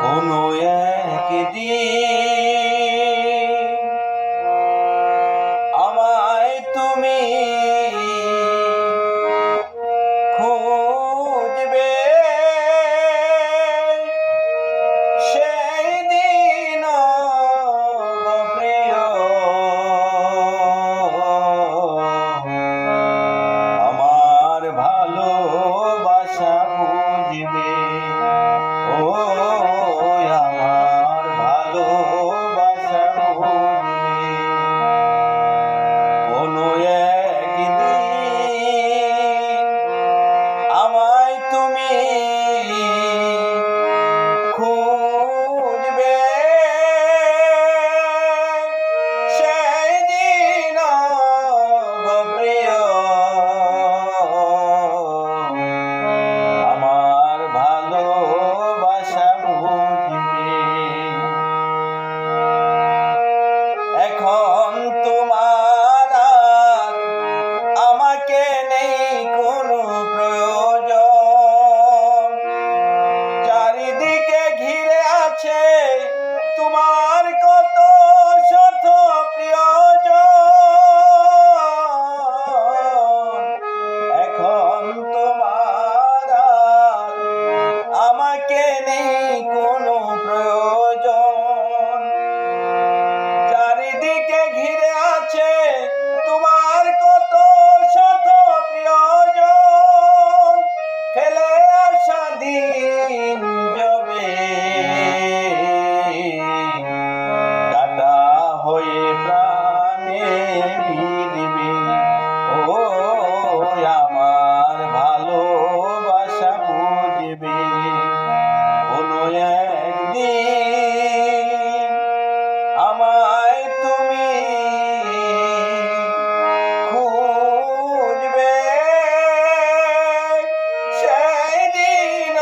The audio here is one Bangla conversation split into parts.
কোনো একদিন আমায় তুমি খুঁজবে, সেই দিন গো প্রিয় আমার ভালোবাসা বুঝবে। ও আমার ভালোবাসা বুঝবে। কোনো একদিন আমায় তুমি খুঁজবে, সেই দিন গো প্রিয় আমার ভালোবাসা বুঝবে। এখন তোমার আর আমাকে নেই কোনো প্রয়োজন, চারিদিকে ঘিরে আছে তোমার কত শত প্রিয়জন। এখন তোমার আর আমাকে নেই কোনো প্রয়োজন, চারিদিকে ঘিরে আছে তোমার কত শত প্রিয়জন। ফেলে আসা দিন যাবে, কাটা হয়ে প্রাণে ভিড়বে। ও আমার ভালোবাসা বুঝবে। কোনো একদিন আমায় তুমি খুঁজবে, সেই দিন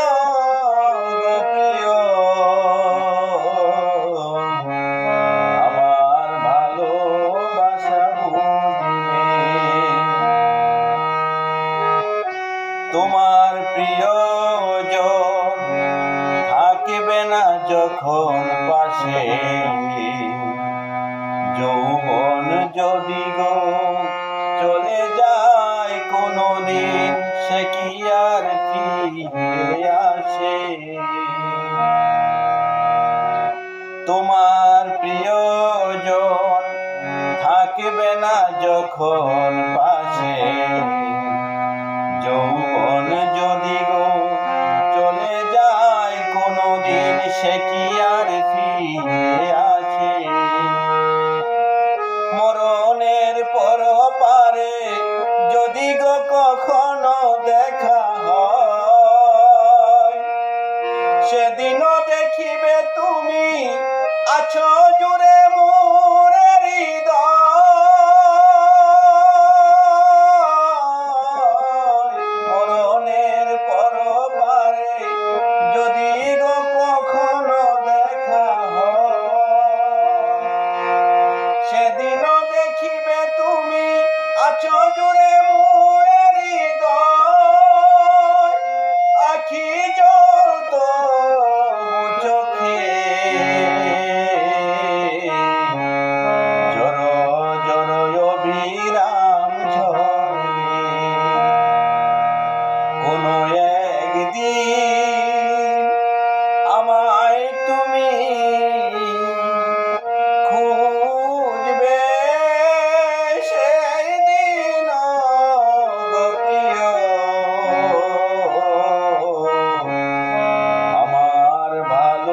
গো প্রিয় আমার ভালোবাসা বুঝবে। তোমার প্রিয়জন থাকিবে না যখন পাশে, যৌবন যদি গো চলে যায় কোনো দিন, সে কি আর ফিরে আসে? তোমার প্রিয়জন থাকিবে না যখন পাশে,